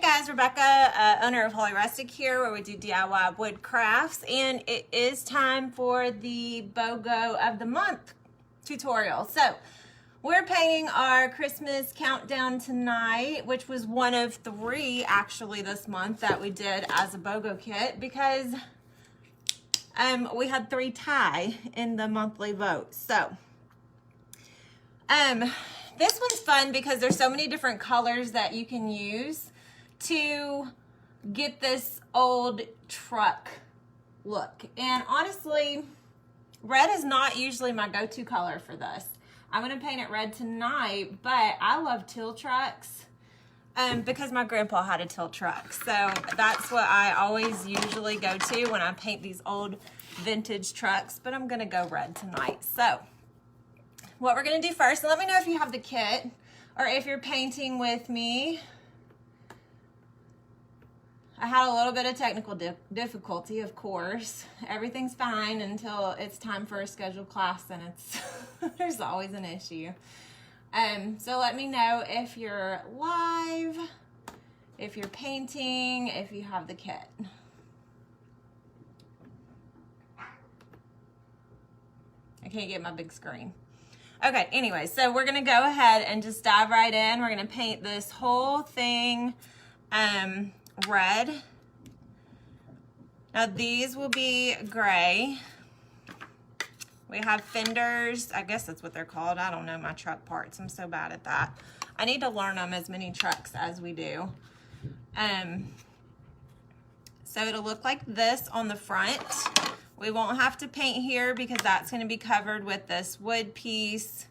guys, Rebecca, owner of Holy Rustic here, where we do DIY wood crafts, and it is time for the BOGO of the month tutorial. So we're painting our Christmas countdown tonight, which was one of 3 actually this month that we did as a BOGO kit, because we had 3 tie in the monthly vote. So this one's fun because there's so many different colors that you can use to get this old truck look. And honestly, red is not usually my go-to color for this. I'm gonna paint it red tonight, but I love teal trucks because my grandpa had a teal truck. So that's what I always usually go to when I paint these old vintage trucks, but I'm gonna go red tonight. So what we're gonna do first, and let me know if you have the kit or if you're painting with me. I had a little bit of technical difficulty, of course. Everything's fine until it's time for a scheduled class, and it's there's always an issue. So let me know if you're live, if you're painting, if you have the kit. I can't get my big screen. Okay, anyway, so we're gonna go ahead and just dive right in. We're gonna paint this whole thing red. Now these will be gray. We have fenders, I guess that's what they're called. I don't know my truck parts, I'm so bad at that. I need to learn them as many trucks as we do. So it'll look like this on the front. We won't have to paint here because that's going to be covered with this wood piece.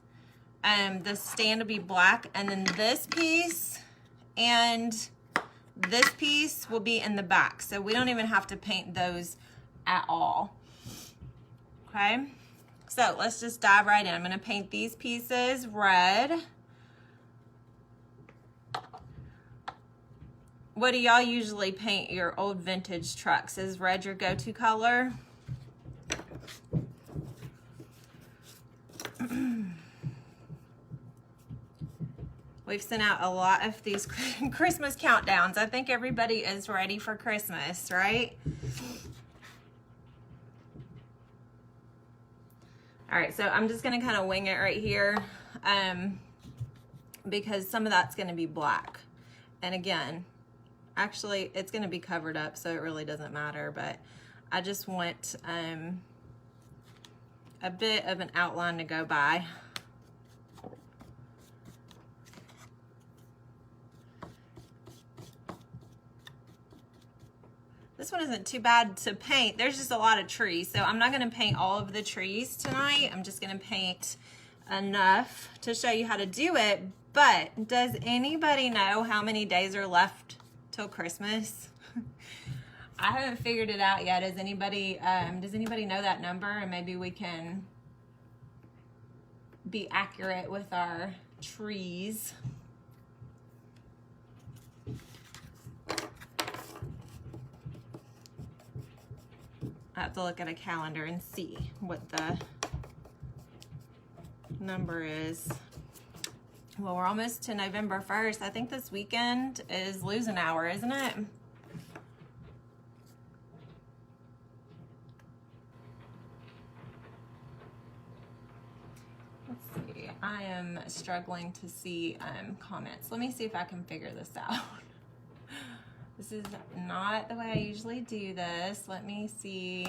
The stand will be black, and then this piece and this piece will be in the back. So we don't even have to paint those at all. Okay, so let's just dive right in. I'm going to paint these pieces red. What do y'all usually paint your old vintage trucks? Is red your go-to color? We've sent out a lot of these Christmas countdowns. I think everybody is ready for Christmas, right? All right, so I'm just gonna kind of wing it right here because some of that's gonna be black. And again, actually it's gonna be covered up, so it really doesn't matter, but I just want a bit of an outline to go by. This one isn't too bad to paint. There's just a lot of trees, so I'm not gonna paint all of the trees tonight. I'm just gonna paint enough to show you how to do it. But does anybody know how many days are left till Christmas? I haven't figured it out yet. Does anybody know that number? And maybe we can be accurate with our trees. I have to look at a calendar and see what the number is. Well, we're almost to November 1st. I think this weekend is losing hour, isn't it? Let's see. I am struggling to see comments. Let me see if I can figure this out. This is not the way I usually do this. Let me see.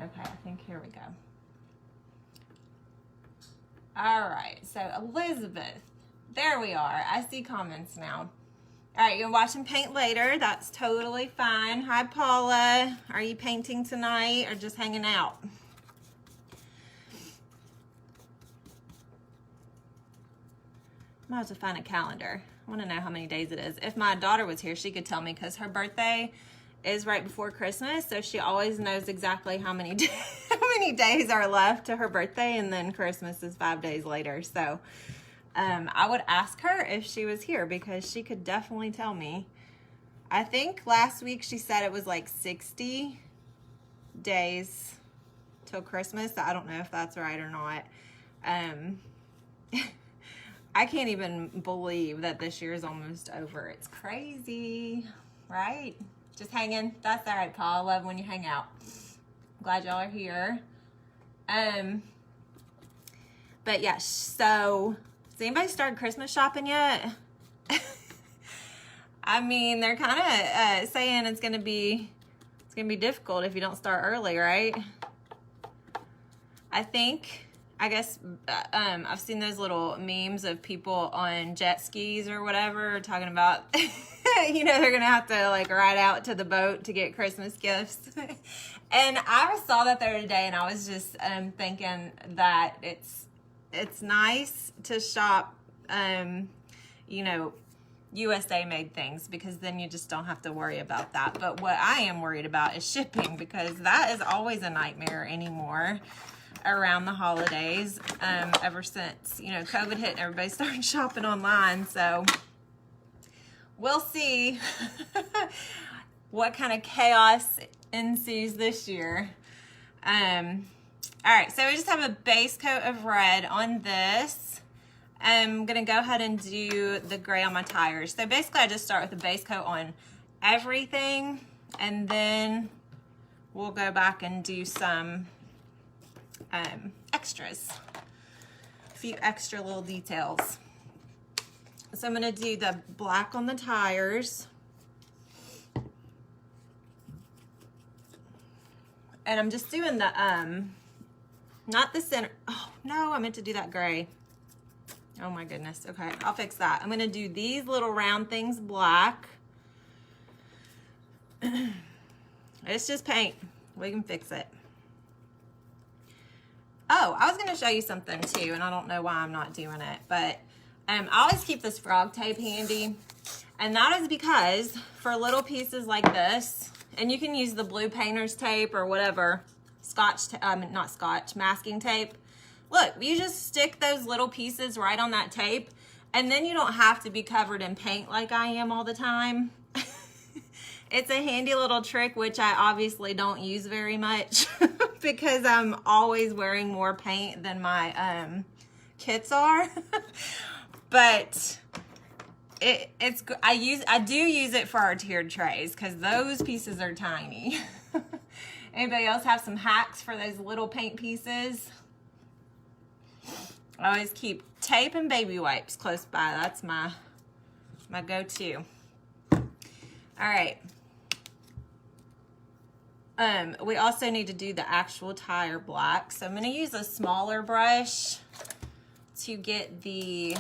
Okay, I think here we go. All right, so Elizabeth, there we are. I see comments now. All right, you're watching paint later. That's totally fine. Hi, Paula. Are you painting tonight or just hanging out? I have to find a calendar. I want to know how many days it is. If my daughter was here, she could tell me because her birthday is right before Christmas, so she always knows exactly how many days are left to her birthday, and then Christmas is 5 days later. So I would ask her if she was here because she could definitely tell me. I think last week she said it was like 60 days till Christmas. I don't know if that's right or not. I can't even believe that this year is almost over. It's crazy, right? Just hanging. That's all right, Paul. I love when you hang out. Glad y'all are here. But yeah, so has anybody started Christmas shopping yet? I mean, they're kind of saying it's gonna be difficult if you don't start early, right? I guess I've seen those little memes of people on jet skis or whatever talking about, you know, they're gonna have to like ride out to the boat to get Christmas gifts. And I saw that there today, and I was just thinking that it's nice to shop, you know, USA made things, because then you just don't have to worry about that. But what I am worried about is shipping, because that is always a nightmare anymore around the holidays, ever since, you know, COVID hit and everybody started shopping online. So we'll see what kind of chaos ensues this year. All right, so we just have a base coat of red on this. I'm gonna go ahead and do the gray on my tires. So basically I just start with the base coat on everything, and then we'll go back and do some extras, a few extra little details. So I'm gonna do the black on the tires, and I'm just doing the not the center. Oh no, I meant to do that gray. Oh my goodness. Okay, I'll fix that. I'm gonna do these little round things black. It's just paint. We can fix it. Oh, I was gonna show you something too, and I don't know why I'm not doing it, but I always keep this frog tape handy, and that is because for little pieces like this, and you can use the blue painter's tape or whatever, not scotch, masking tape. Look, you just stick those little pieces right on that tape, and then you don't have to be covered in paint like I am all the time. It's a handy little trick, which I obviously don't use very much because I'm always wearing more paint than my kits are. But I do use it for our tiered trays, because those pieces are tiny. Anybody else have some hacks for those little paint pieces? I always keep tape and baby wipes close by. That's my go-to. All right. We also need to do the actual tire black. So I'm going to use a smaller brush to get the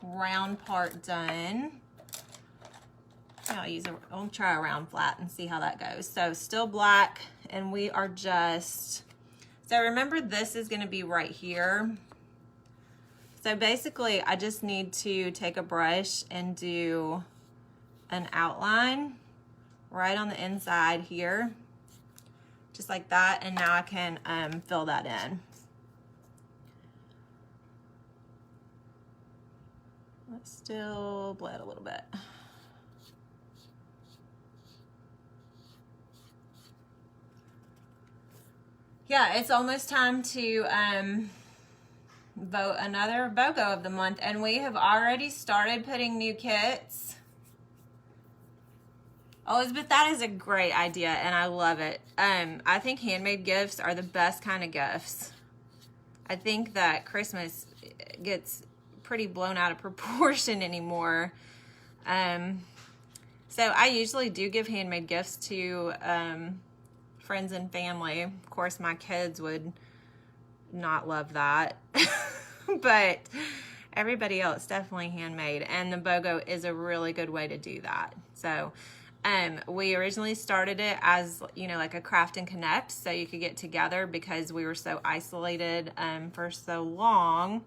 round part done. I'll try a round flat and see how that goes. So still black, and we are just, so remember this is going to be right here. So basically I just need to take a brush and do an outline right on the inside here, just like that, and now I can fill that in. Let's still blend a little bit. Yeah, it's almost time to vote another BOGO of the month, and we have already started putting new kits. Elizabeth, that is a great idea, and I love it. I think handmade gifts are the best kind of gifts. I think that Christmas gets pretty blown out of proportion anymore. So I usually do give handmade gifts to friends and family. Of course, my kids would not love that, but everybody else definitely handmade, and the BOGO is a really good way to do that. So we originally started it as, you know, like a craft and connect, so you could get together because we were so isolated for so long.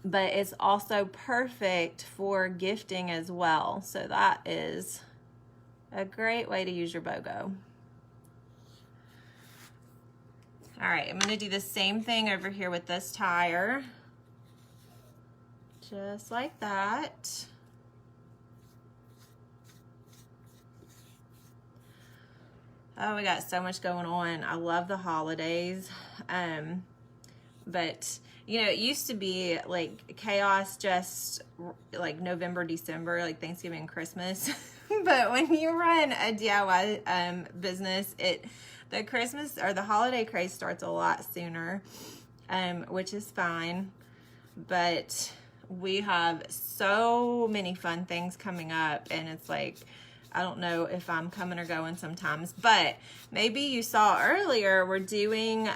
But it's also perfect for gifting as well. So that is a great way to use your BOGO. All right, I'm gonna do the same thing over here with this tire. Just like that. Oh, we got so much going on. I love the holidays. But You know, it used to be like chaos just like November, December, like Thanksgiving and Christmas. But when you run a DIY business, the Christmas or the holiday craze starts a lot sooner, which is fine. But we have so many fun things coming up, and it's like, I don't know if I'm coming or going sometimes. But maybe you saw earlier, we're doing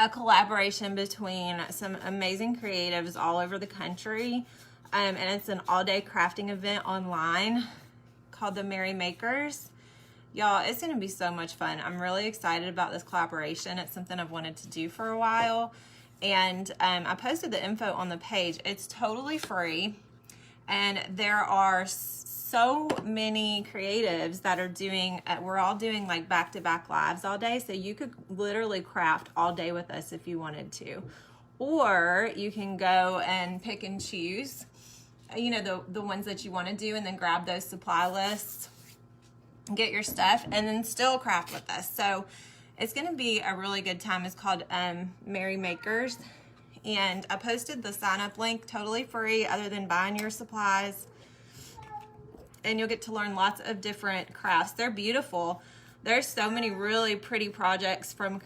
a collaboration between some amazing creatives all over the country. And it's an all-day crafting event online called the Merry Makers. Y'all, it's going to be so much fun. I'm really excited about this collaboration. It's something I've wanted to do for a while. And I posted the info on the page. It's totally free. And there are so many creatives that are doing, we're all doing like back-to-back lives all day. So you could literally craft all day with us if you wanted to. Or you can go and pick and choose, you know, the ones that you want to do, and then grab those supply lists, get your stuff, and then still craft with us. So it's going to be a really good time. It's called Merry Makers. And I posted the sign-up link, totally free, other than buying your supplies. And you'll get to learn lots of different crafts. They're beautiful. There's so many really pretty projects from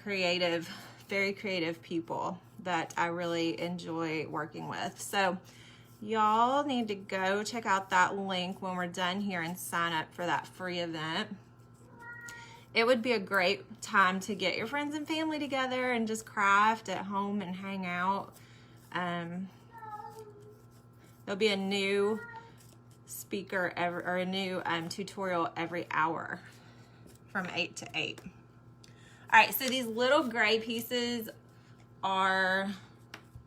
very creative people that I really enjoy working with. So y'all need to go check out that link when we're done here and sign up for that free event. It would be a great time to get your friends and family together and just craft at home and hang out. There'll be a new speaker or a new tutorial every hour from 8 to 8. All right, so these little gray pieces or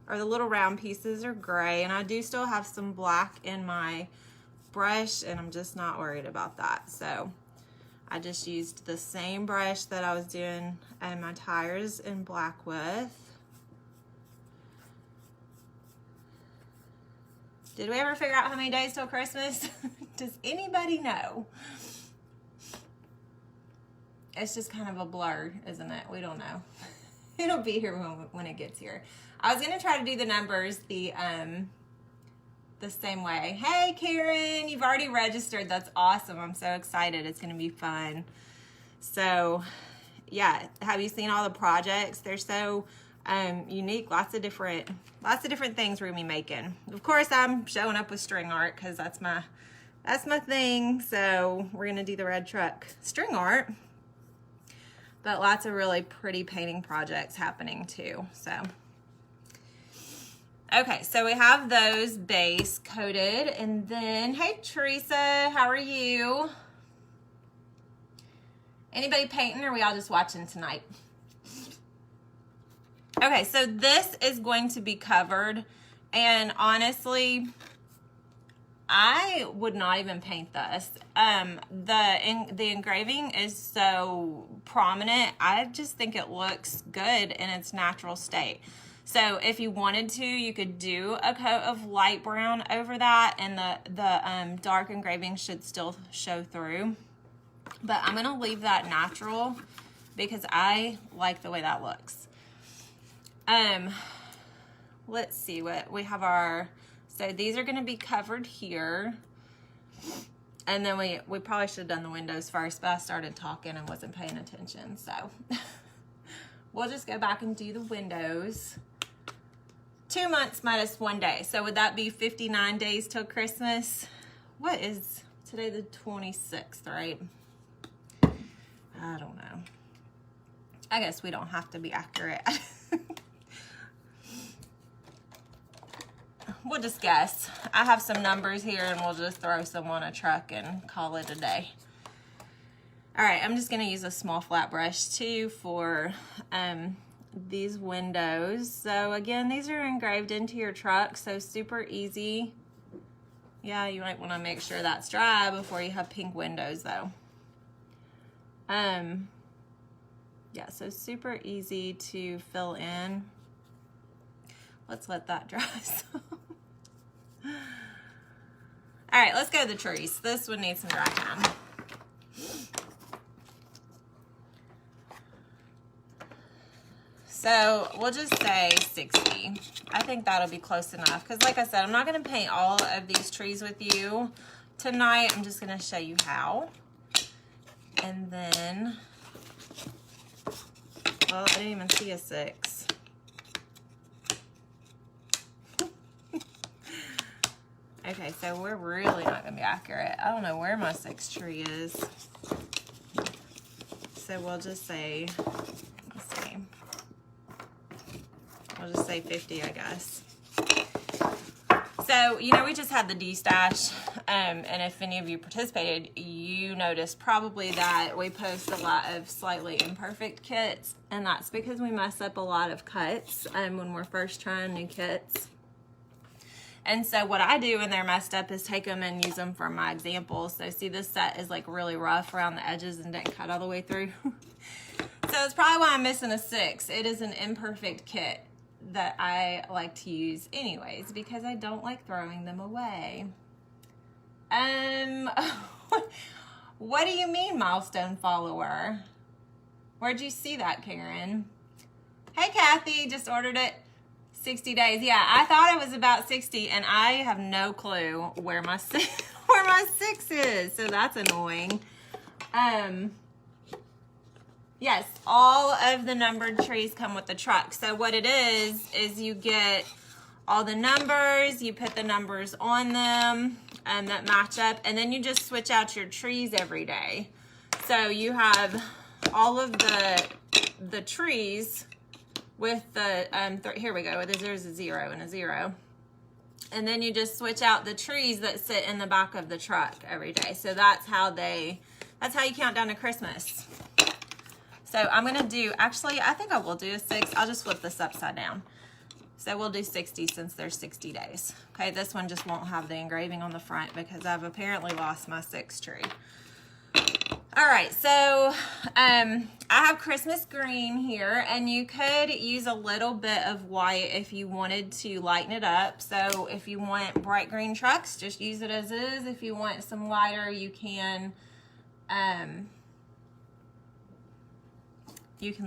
the little round pieces are gray, and I do still have some black in my brush, and I'm just not worried about that. So I just used the same brush that I was doing my tires in black with. Did we ever figure out how many days till Christmas? Does anybody know? It's just kind of a blur, isn't it? We don't know. It'll be here when it gets here. I was gonna try to do the numbers the same way. Hey Karen, you've already registered. That's awesome. I'm so excited. It's gonna be fun. So yeah, have you seen all the projects? They're so unique. Lots of different things we're gonna be making. Of course, I'm showing up with string art because that's my thing. So we're gonna do the red truck string art, but lots of really pretty painting projects happening too. So okay, so we have those base coated, and then hey Teresa, how are you? Anybody painting, or are we all just watching tonight? Okay, so this is going to be covered, and honestly, I would not even paint this. The engraving is so prominent. I just think it looks good in its natural state. So if you wanted to, you could do a coat of light brown over that, and the dark engraving should still show through. But I'm gonna leave that natural because I like the way that looks. Let's see what we have. So these are going to be covered here, and then we probably should have done the windows first, but I started talking and wasn't paying attention, so we'll just go back and do the windows. 2 months minus 1 day, so would that be 59 days till Christmas? What is today, the 26th, right? I don't know. I guess we don't have to be accurate. We'll just guess. I have some numbers here, and we'll just throw some on a truck and call it a day. All right, I'm just gonna use a small flat brush too for these windows. So again, these are engraved into your truck, so super easy. Yeah, you might wanna make sure that's dry before you have pink windows though. Yeah, so super easy to fill in. Let's let that dry. All right, let's go to the trees. This one needs some dry time. So we'll just say 60. I think that'll be close enough. Because like I said, I'm not going to paint all of these trees with you tonight. I'm just going to show you how. And then, well, I didn't even see a 6. Okay, so we're really not going to be accurate. I don't know where my 6 tree is. So we'll just say, let's see. We'll just say 50, I guess. So, you know, we just had the D-Stash, and if any of you participated, you noticed probably that we post a lot of slightly imperfect kits, and that's because we mess up a lot of cuts when we're first trying new kits. And so what I do when they're messed up is take them and use them for my examples. So see, this set is like really rough around the edges and didn't cut all the way through. So it's probably why I'm missing a 6. It is an imperfect kit that I like to use anyways because I don't like throwing them away. What do you mean, milestone follower? Where'd you see that, Karen? Hey, Kathy, just ordered it. 60 days. Yeah, I thought it was about 60, and I have no clue where my 6 is, so that's annoying. Yes, all of the numbered trees come with the truck. So what it is you get all the numbers, you put the numbers on them that match up, and then you just switch out your trees every day. So you have all of the trees with the, here we go, there's a 0 and a 0. And then you just switch out the trees that sit in the back of the truck every day. So that's how you count down to Christmas. So I'm gonna do, actually, I think I will do a 6. I'll just flip this upside down. So we'll do 60 since there's 60 days. Okay, this one just won't have the engraving on the front because I've apparently lost my 6 tree. All right, so I have Christmas green here, and you could use a little bit of white if you wanted to lighten it up. So if you want bright green trucks, just use it as is. If you want some lighter, you can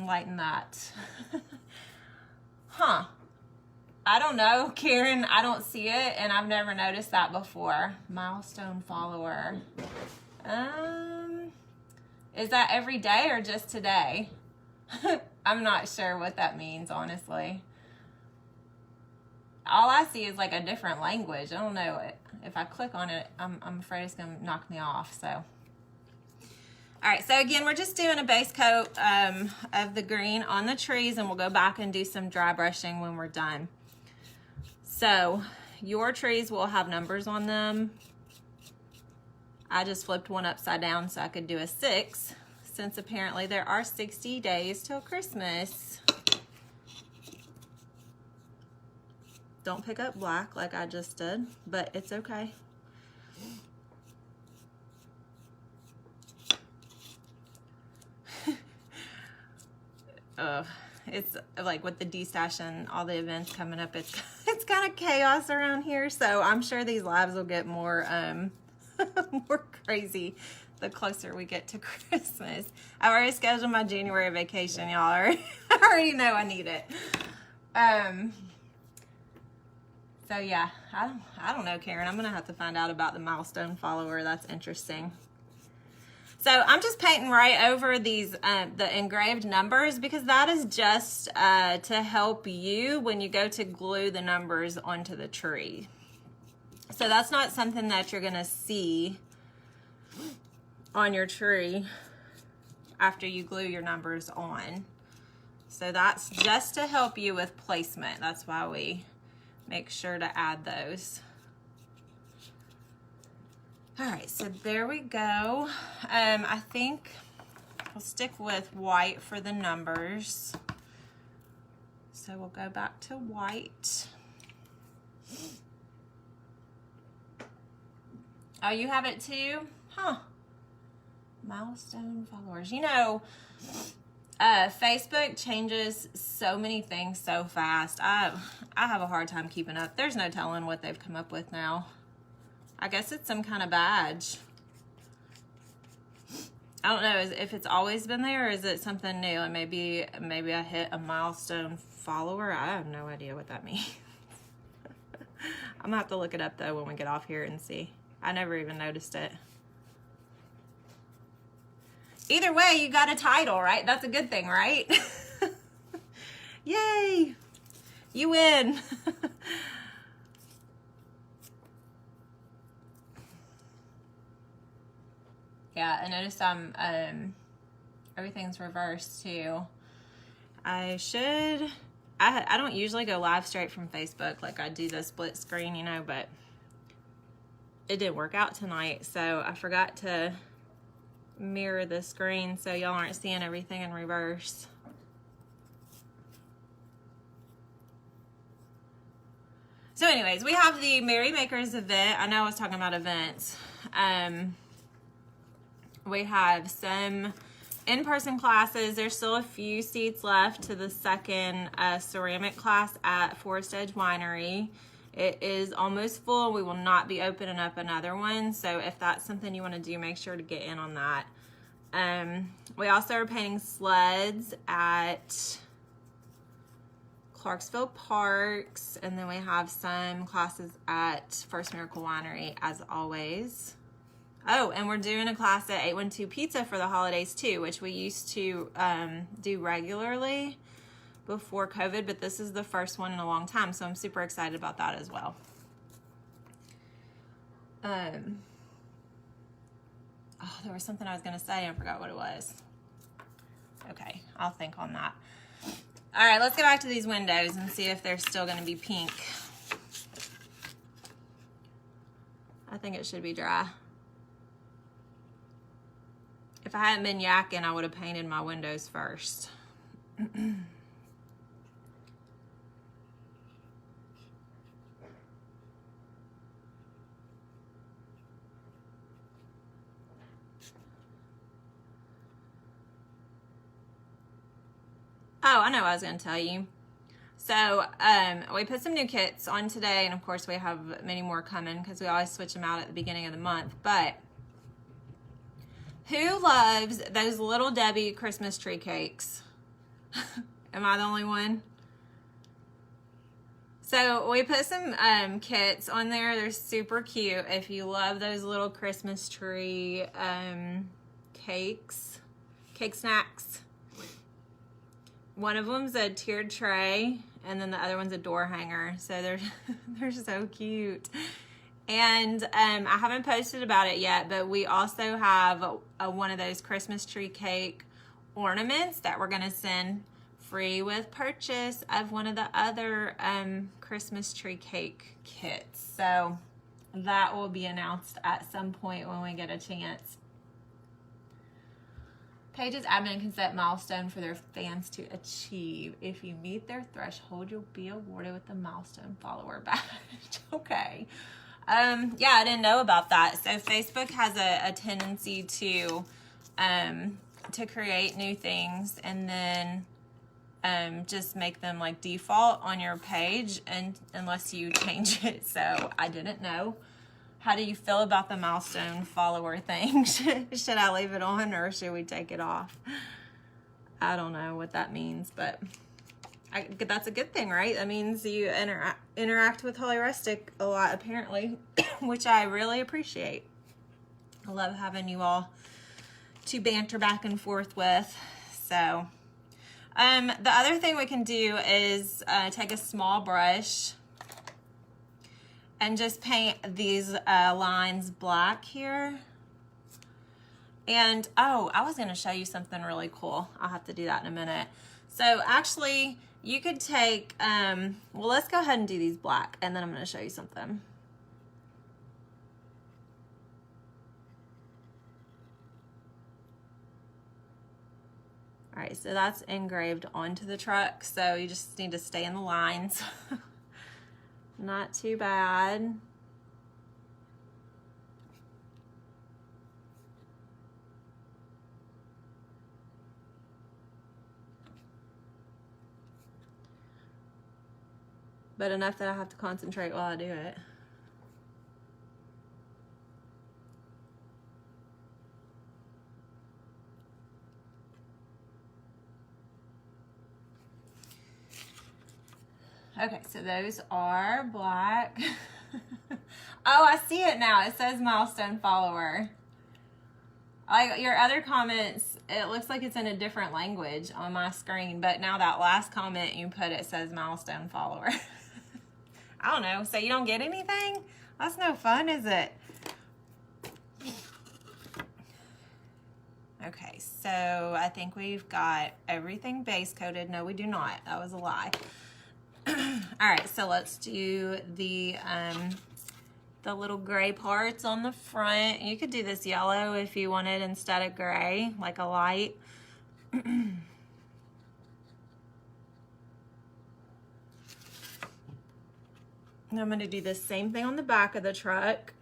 lighten that. Huh. I don't know, Karen, I don't see it, and I've never noticed that before. Milestone follower. Is that every day or just today? I'm not sure what that means, honestly. All I see is like a different language. I don't know. If I click on it, I'm afraid it's going to knock me off. So, all right. So again, we're just doing a base coat of the green on the trees, and we'll go back and do some dry brushing when we're done. So your trees will have numbers on them. I just flipped one upside down so I could do a 6, since apparently there are 60 days till Christmas. Don't pick up black like I just did, but it's okay. It's like with the D-Stash and all the events coming up, it's kind of chaos around here, so I'm sure these lives will get more more crazy the closer we get to Christmas. I've already scheduled my January vacation, y'all. I already know I need it. So yeah, I don't know, Karen. I'm gonna have to find out about the milestone follower. That's interesting. So I'm just painting right over these the engraved numbers, because that is just to help you when you go to glue the numbers onto the tree. So that's not something that you're gonna see on your tree after you glue your numbers on. So that's just to help you with placement. That's why we make sure to add those. All right, so there we go. I think I'll stick with white for the numbers. So we'll go back to white. Oh, you have it too? Huh. Milestone followers. You know, Facebook changes so many things so fast. I have a hard time keeping up. There's no telling what they've come up with now. I guess it's some kind of badge. I don't know if it's always been there or is it something new? And maybe I hit a milestone follower. I have no idea what that means. I'm gonna have to look it up though when we get off here and see. I never even noticed it. Either way, you got a title, right? That's a good thing, right? Yay! You win. Yeah, I noticed everything's reversed too. I don't usually go live straight from Facebook, like I do the split screen, you know, but it didn't work out tonight, so I forgot to mirror the screen so y'all aren't seeing everything in reverse. So anyways, we have the Merry Makers event. I know I was talking about events. We have some in-person classes. There's still a few seats left to the second ceramic class at Forest Edge Winery. It is almost full. We will not be opening up another one. So if that's something you want to do, make sure to get in on that. We also are painting sleds at Clarksville Parks. And then we have some classes at First Miracle Winery as always. Oh, and we're doing a class at 812 Pizza for the holidays too, which we used to do regularly before COVID, but this is the first one in a long time, so I'm super excited about that as well. Oh, there was something I was gonna say and I forgot what it was. Okay, I'll think on that. All right, let's get back to these windows and see if they're still gonna be pink. I think it should be dry. If I hadn't been yakking, I would have painted my windows first. Oh, I know what I was going to tell you. So we put some new kits on today, and of course we have many more coming because we always switch them out at the beginning of the month. But who loves those Little Debbie Christmas tree cakes? Am I the only one? So we put some kits on there. They're super cute. If you love those little Christmas tree cake snacks. One of them's a tiered tray, and then the other one's a door hanger. So they're so cute. And I haven't posted about it yet, but we also have one of those Christmas tree cake ornaments that we're gonna send free with purchase of one of the other Christmas tree cake kits. So that will be announced at some point when we get a chance. Paige's admin can set milestone for their fans to achieve. If you meet their threshold, you'll be awarded with the milestone follower badge. Okay. Yeah, I didn't know about that. So Facebook has a tendency to create new things and then just make them like default on your page, and unless you change it. So I didn't know. How do you feel about the milestone follower thing? Should I leave it on or should we take it off? I don't know what that means, but that's a good thing, right? That means you interact with Holly Rustic a lot, apparently, which I really appreciate. I love having you all to banter back and forth with. So, the other thing we can do is take a small brush and just paint these lines black here. And, oh, I was gonna show you something really cool. I'll have to do that in a minute. So actually, you could take, well, let's go ahead and do these black, and then I'm gonna show you something. All right, so that's engraved onto the truck, so you just need to stay in the lines. Not too bad. But enough that I have to concentrate while I do it. Okay, so those are black. Oh, I see it now. It says milestone follower. Like your other comments, it looks like it's in a different language on my screen, but now that last comment you put, it says milestone follower. I don't know. So you don't get anything? That's no fun, is it? Okay, so I think we've got everything base coated. No, we do not. That was a lie. All right, so let's do the little gray parts on the front. You could do this yellow if you wanted instead of gray, like a light. And I'm going to do the same thing on the back of the truck.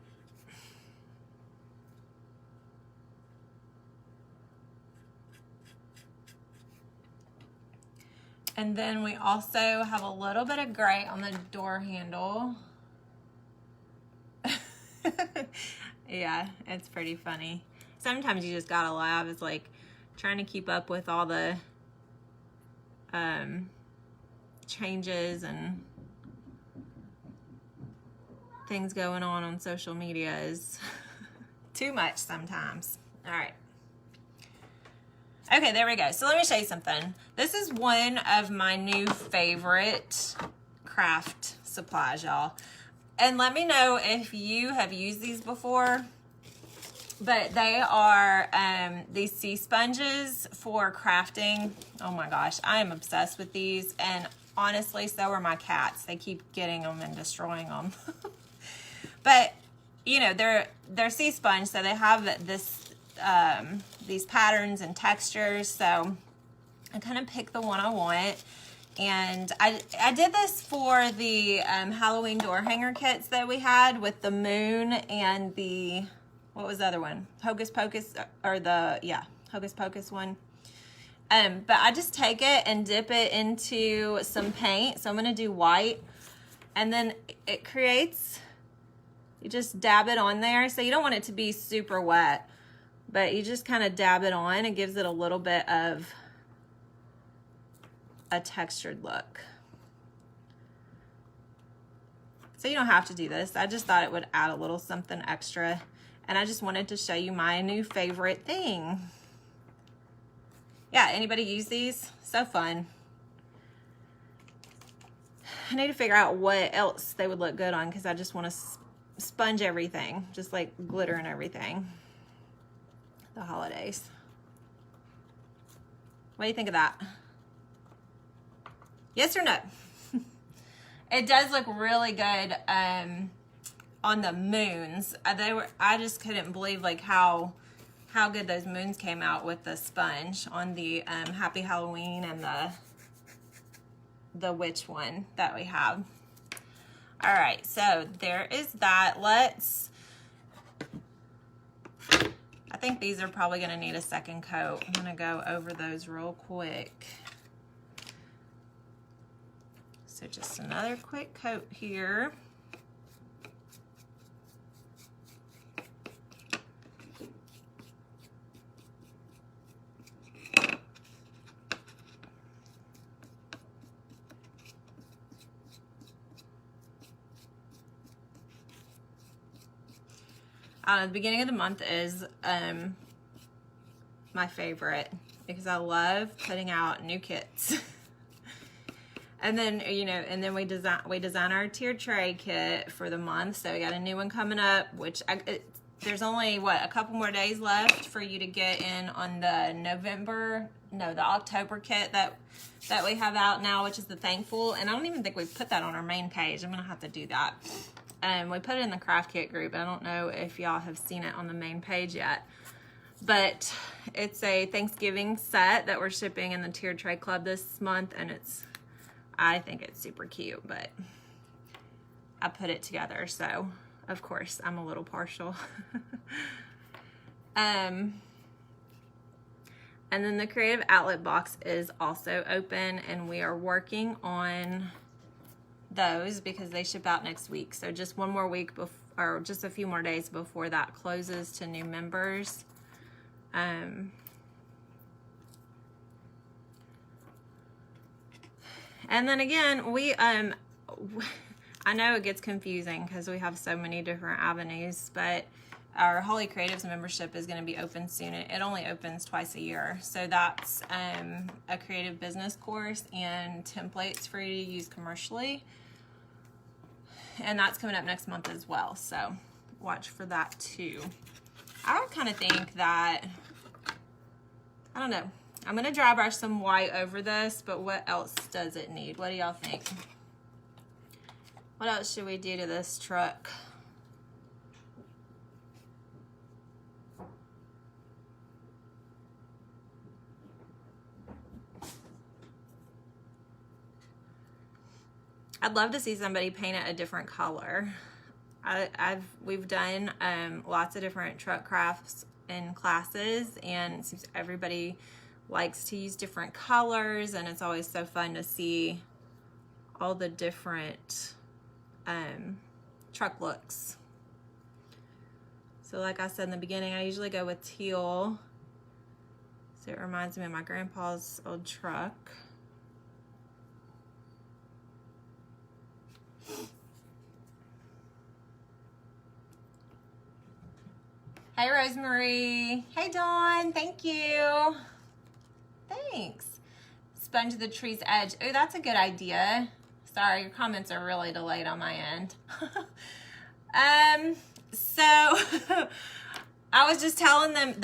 And then we also have a little bit of gray on the door handle. Yeah, it's pretty funny. Sometimes you just gotta laugh. It's like trying to keep up with all the changes and things going on social media is too much sometimes. All right. Okay, there we go. So let me show you something. This is one of my new favorite craft supplies, y'all. And let me know if you have used these before. But they are these sea sponges for crafting. Oh my gosh, I am obsessed with these. And honestly, so are my cats. They keep getting them and destroying them. But, you know, they're sea sponge, so they have this these patterns and textures. So I kind of picked the one I want. And I did this for the Halloween door hanger kits that we had with the moon and the, what was the other one? Hocus Pocus, or the, yeah, Hocus Pocus one. But I just take it and dip it into some paint. So I'm going to do white. And then it creates, you just dab it on there. So you don't want it to be super wet, but you just kind of dab it on. It gives it a little bit of a textured look. So you don't have to do this. I just thought it would add a little something extra. And I just wanted to show you my new favorite thing. Yeah, anybody use these? So fun. I need to figure out what else they would look good on because I just want to sponge everything, just like glitter and everything. The holidays. What do you think of that? Yes or no? It does look really good on the moons. I just couldn't believe like how good those moons came out with the sponge on the Happy Halloween and the witch one that we have. All right, so there is that. I think these are probably gonna need a second coat. I'm gonna go over those real quick. So just another quick coat here. The beginning of the month is my favorite because I love putting out new kits. And then, you know, and then we design our tiered tray kit for the month. So we got a new one coming up, which there's only, what, a couple more days left for you to get in on the October kit that we have out now, which is the Thankful. And I don't even think we've put that on our main page. I'm going to have to do that. We put it in the craft kit group. I don't know if y'all have seen it on the main page yet. But it's a Thanksgiving set that we're shipping in the Tiered Tray Club this month. And I think it's super cute, but I put it together, so of course I'm a little partial. And then the Creative Outlet box is also open, and we are working on those because they ship out next week. So just one more week or just a few more days before that closes to new members. And then again, I know it gets confusing because we have so many different avenues, but our Holy Creatives membership is going to be open soon. It only opens twice a year. So that's a creative business course and templates for you to use commercially. And that's coming up next month as well. So watch for that too. I would kind of think that, I don't know. I'm going to dry brush some white over this, but what else does it need? What do y'all think? What else should we do to this truck? I'd love to see somebody paint it a different color. We've done lots of different truck crafts in classes, and it seems everybody likes to use different colors, and it's always so fun to see all the different truck looks. So like I said in the beginning, I usually go with teal. So it reminds me of my grandpa's old truck. Hey, Rosemary. Hey, Dawn. Thank you. Thanks. Sponge the tree's edge. Oh, that's a good idea. Sorry, your comments are really delayed on my end. So I was just telling them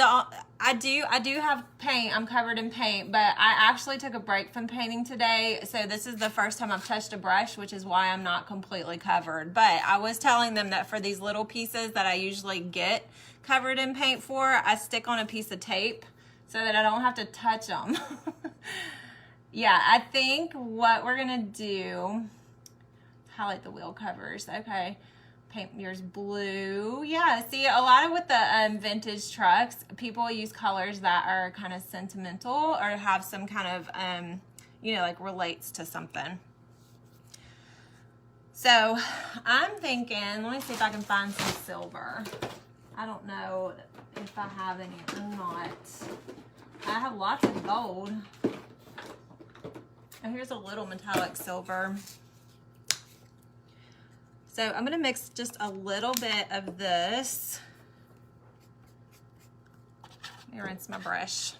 I do have paint. I'm covered in paint, but I actually took a break from painting today. So this is the first time I've touched a brush, which is why I'm not completely covered. But I was telling them that for these little pieces that I usually get covered in paint for, I stick on a piece of tape so that I don't have to touch them. Yeah, I think what we're gonna do, highlight the wheel covers. Okay, paint yours blue. Yeah, see, a lot of with the vintage trucks, people use colors that are kind of sentimental or have some kind of, you know, like relates to something. So I'm thinking, let me see if I can find some silver. I don't know if I have any or not. I have lots of gold. And here's a little metallic silver. So I'm gonna mix just a little bit of this. Let me rinse my brush.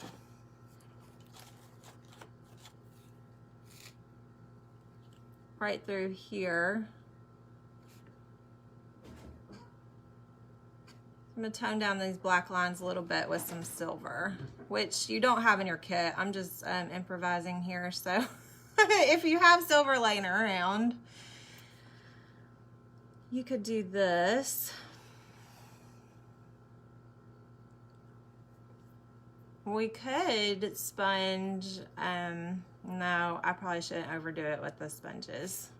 Right through here. I'm gonna tone down these black lines a little bit with some silver, which you don't have in your kit. I'm just improvising here, so if you have silver laying around, you could do this. We could sponge, no, I probably shouldn't overdo it with the sponges.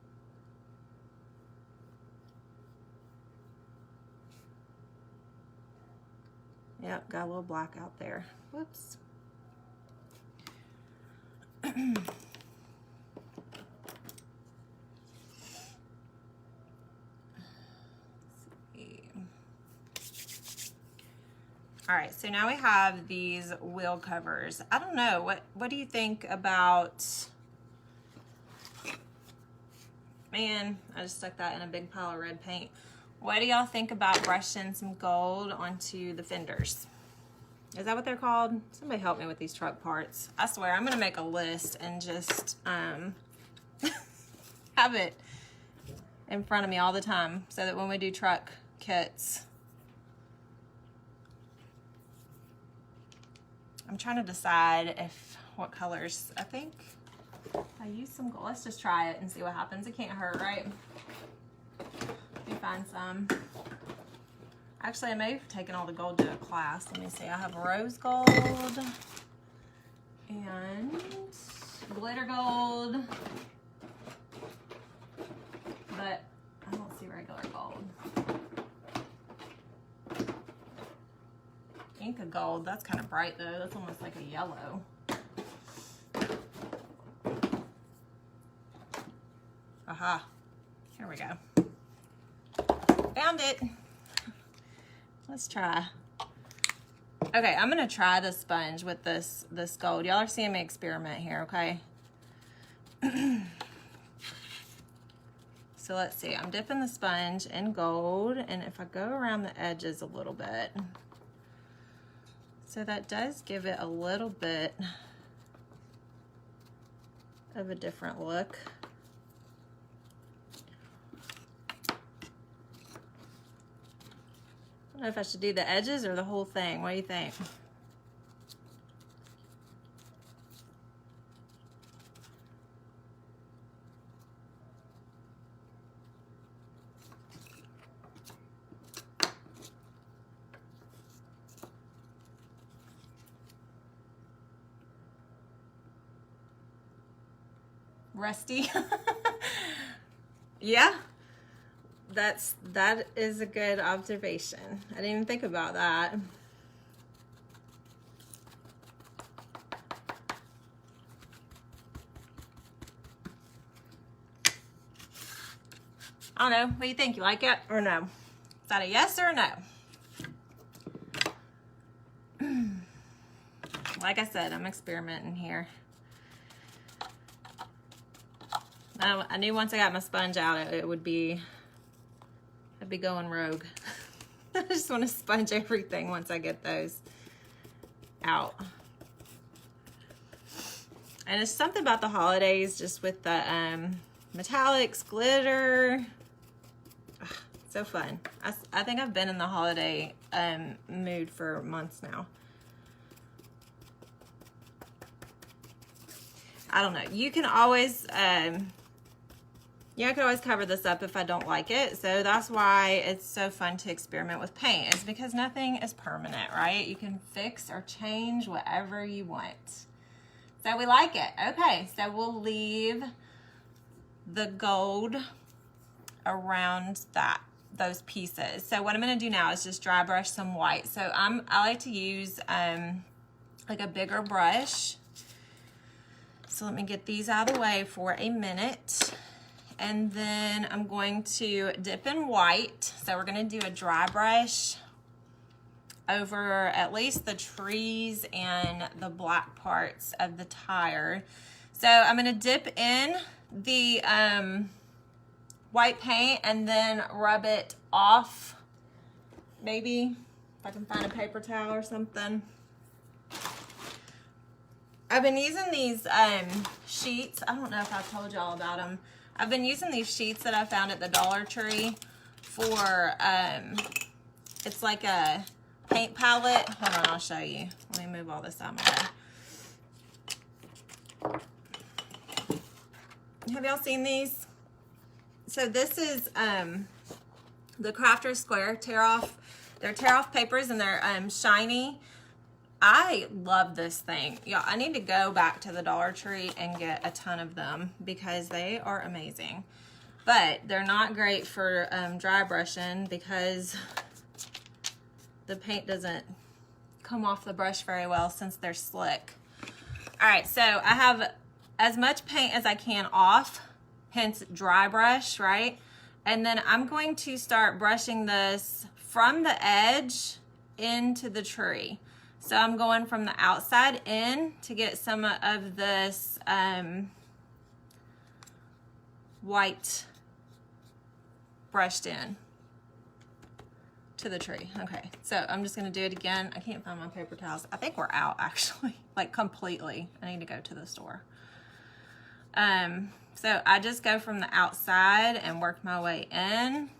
Yep, got a little black out there. Whoops. All right, so now we have these wheel covers. I don't know, what do you think about, man, I just stuck that in a big pile of red paint. What do y'all think about brushing some gold onto the fenders? Is that what they're called? Somebody help me with these truck parts. I swear, I'm gonna make a list and just have it in front of me all the time so that when we do truck kits, I'm trying to decide what colors. I think I use some gold. Let's just try it and see what happens. It can't hurt, right? Let me find some. Actually, I may have taken all the gold to a class. Let me see. I have rose gold and glitter gold, but I don't see regular gold. Inca gold, that's kind of bright though. That's almost like a yellow. Aha, here we go. Found it. Let's try. Okay, I'm gonna try the sponge with this gold. Y'all are seeing me experiment here, okay? So let's see, I'm dipping the sponge in gold, and if I go around the edges a little bit, so that does give it a little bit of a different look. I don't know if I should do the edges or the whole thing. What do you think? Rusty. Yeah, that is a good observation. I didn't even think about that. I don't know. What do you think? You like it or no? Is that a yes or a no? Like I said, I'm experimenting here. I knew once I got my sponge out, I'd be going rogue. I just want to sponge everything once I get those out. And it's something about the holidays, just with the metallics, glitter. Ugh, so fun. I think I've been in the holiday mood for months now. I don't know. You can always I can always cover this up if I don't like it. So that's why it's so fun to experiment with paint, is because nothing is permanent, right? You can fix or change whatever you want. So we like it. Okay, so we'll leave the gold around those pieces. So what I'm gonna do now is just dry brush some white. So I like to use like a bigger brush. So let me get these out of the way for a minute. And then I'm going to dip in white. So we're gonna do a dry brush over at least the trees and the black parts of the tire. So I'm gonna dip in the white paint and then rub it off. Maybe if I can find a paper towel or something. I've been using these sheets. I don't know if I've told y'all about them. I've been using these sheets that I found at the Dollar Tree for, it's like a paint palette. Hold on, I'll show you. Let me move all this out of my way. Have y'all seen these? So this is the Crafter's Square tear off. They're tear off papers and they're shiny. I love this thing. Yeah, I need to go back to the Dollar Tree and get a ton of them because they are amazing. But they're not great for dry brushing because the paint doesn't come off the brush very well since they're slick. All right, so I have as much paint as I can off, hence dry brush, right? And then I'm going to start brushing this from the edge into the tree. So I'm going from the outside in to get some of this white brushed in to the tree. Okay, so I'm just gonna do it again. I can't find my paper towels. I think we're out actually, like completely. I need to go to the store. So I just go from the outside and work my way in.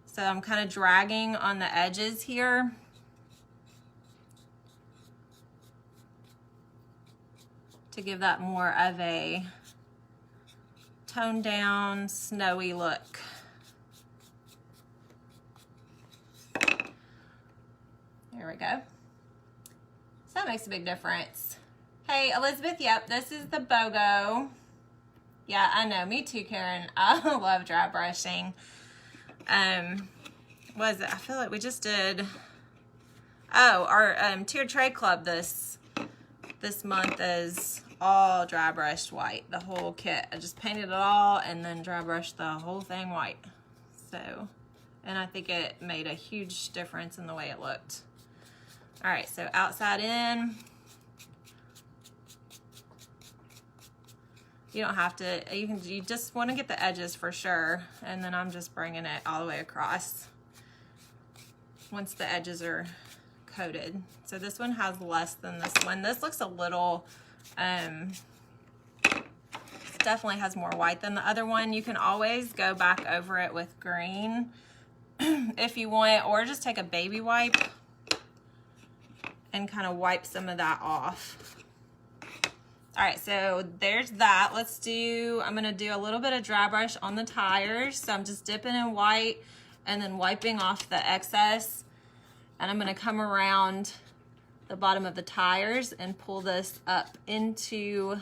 So I'm kind of dragging on the edges here. To give that more of a toned down, snowy look. There we go. So that makes a big difference. Hey, Elizabeth, yep, this is the BOGO. Yeah, I know, me too, Karen. I love dry brushing. What is it? I feel like we just did, oh, our Tiered Tray Club this month is all dry brushed white, the whole kit. I just painted it all and then dry brushed the whole thing white. So, and I think it made a huge difference in the way it looked. All right, so outside in. You don't have to, you just want to get the edges for sure. And then I'm just bringing it all the way across once the edges are coated. So this one has less than this one. This looks a little, definitely has more white than the other one. You can always go back over it with green if you want, or just take a baby wipe and kind of wipe some of that off. All right, so there's that. I'm gonna do a little bit of dry brush on the tires. So I'm just dipping in white and then wiping off the excess. And I'm gonna come around the bottom of the tires and pull this up into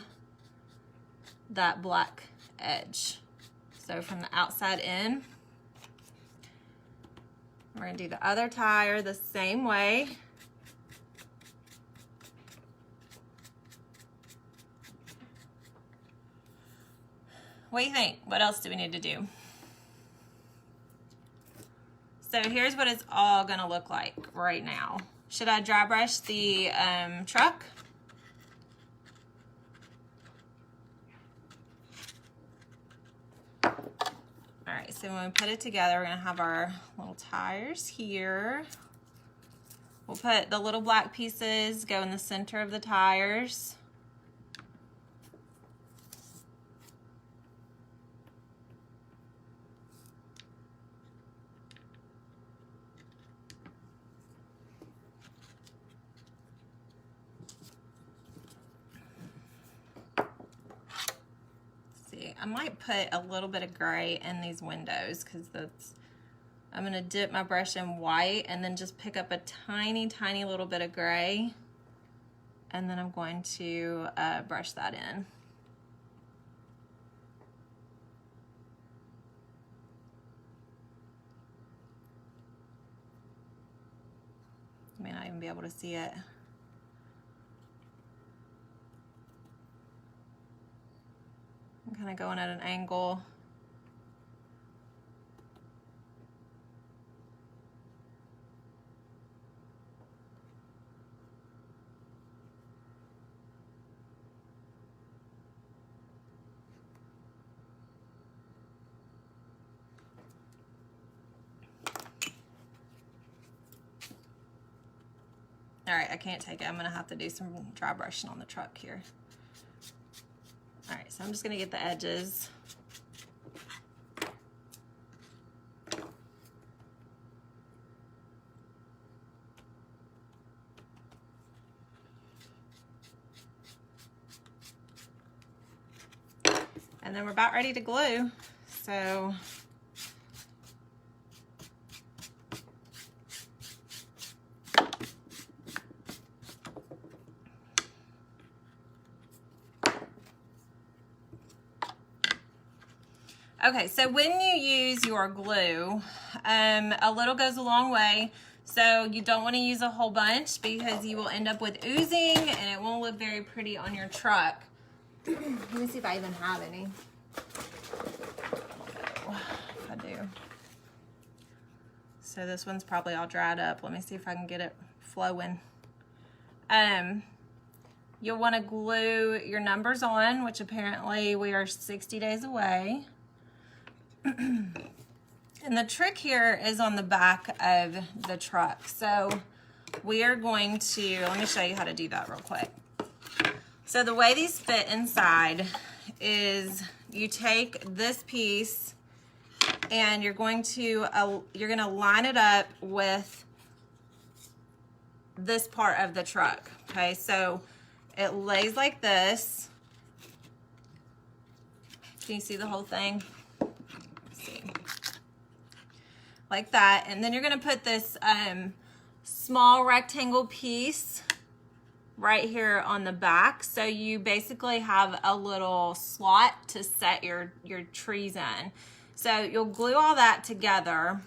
that black edge. So from the outside in. We're gonna do the other tire the same way. What do you think? What else do we need to do? So here's what it's all gonna look like right now. Should I dry brush the truck? All right, so when we put it together, we're gonna have our little tires here. We'll put the little black pieces, go in the center of the tires. I might put a little bit of gray in these windows because I'm gonna dip my brush in white and then just pick up a tiny, tiny little bit of gray. And then I'm going to brush that in. You may not even be able to see it. I'm kind of going at an angle. All right, I can't take it. I'm gonna have to do some dry brushing on the truck here. All right, so I'm just gonna get the edges. And then we're about ready to glue. So okay, so when you use your glue, a little goes a long way. So you don't want to use a whole bunch because you will end up with oozing and it won't look very pretty on your truck. Let me see if I even have any. I do. So this one's probably all dried up. Let me see if I can get it flowing. You'll want to glue your numbers on, which apparently we are 60 days away. And the trick here is on the back of the truck. So we are going to, let me show you how to do that real quick. So the way these fit inside is you take this piece and you're going to line it up with this part of the truck. Okay, so it lays like this. Can you see the whole thing? Let's see. Like that. And then you're gonna put this small rectangle piece right here on the back. So you basically have a little slot to set your trees in. So you'll glue all that together,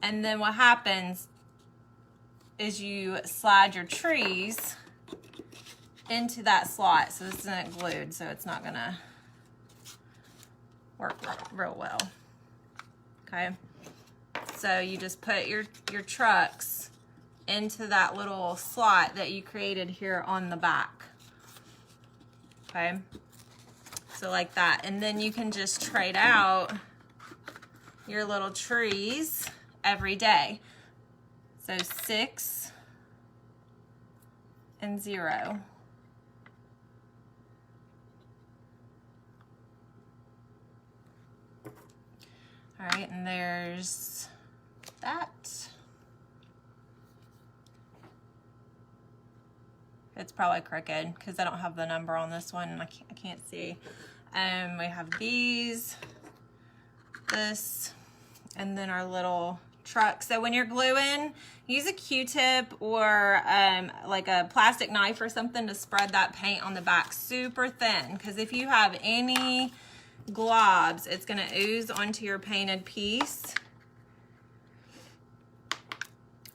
and then what happens is you slide your trees into that slot. So this isn't glued, so it's not gonna work real well. Okay, so you just put your trucks into that little slot that you created here on the back. Okay, so So like that. And then you can just trade out your little trees every day. So 6 and 0. All right, and there's that. It's probably crooked because I don't have the number on this one and I can't see. We have these, this, and then our little truck. So when you're gluing, use a Q-tip or like a plastic knife or something to spread that paint on the back super thin, because if you have any globs, it's going to ooze onto your painted piece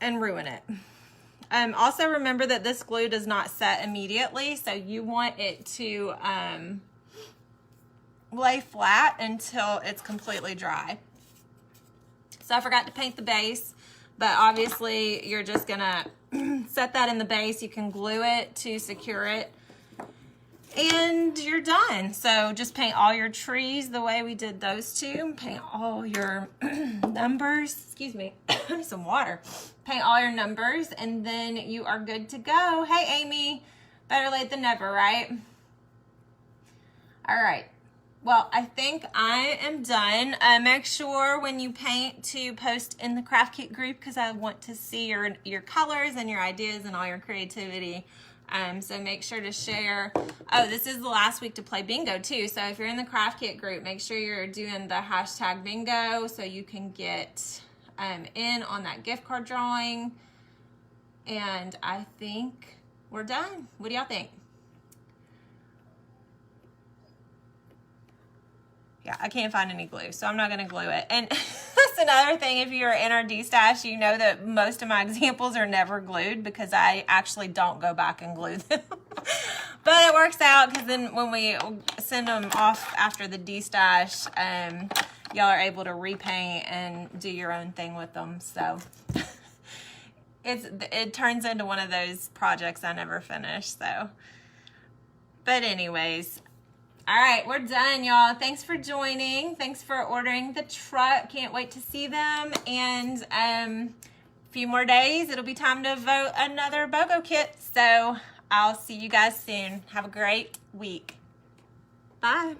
and ruin it. Also remember that this glue does not set immediately, so you want it to lay flat until it's completely dry. So I forgot to paint the base, but obviously you're just gonna set that in the base. You can glue it to secure it, and you're done. So just paint all your trees the way we did those two. Paint all your numbers. Excuse me, I need some water. Paint all your numbers, and then you are good to go. Hey, Amy, better late than never, right? All right. Well, I think I am done. Make sure when you paint to post in the craft kit group, because I want to see your colors and your ideas and all your creativity. So make sure to share. Oh, this is the last week to play bingo too. So if you're in the craft kit group, make sure you're doing the hashtag bingo so you can get in on that gift card drawing. And I think we're done. What do y'all think? Yeah, I can't find any glue, so I'm not going to glue it. And that's another thing, if you're in our D-stash, you know that most of my examples are never glued because I actually don't go back and glue them. But it works out because then when we send them off after the D-stash, y'all are able to repaint and do your own thing with them. So it turns into one of those projects I never finish. So, but anyways. All right, we're done, y'all. Thanks for joining. Thanks for ordering the truck. Can't wait to see them. And a few more days, it'll be time to vote another BOGO kit. So I'll see you guys soon. Have a great week. Bye.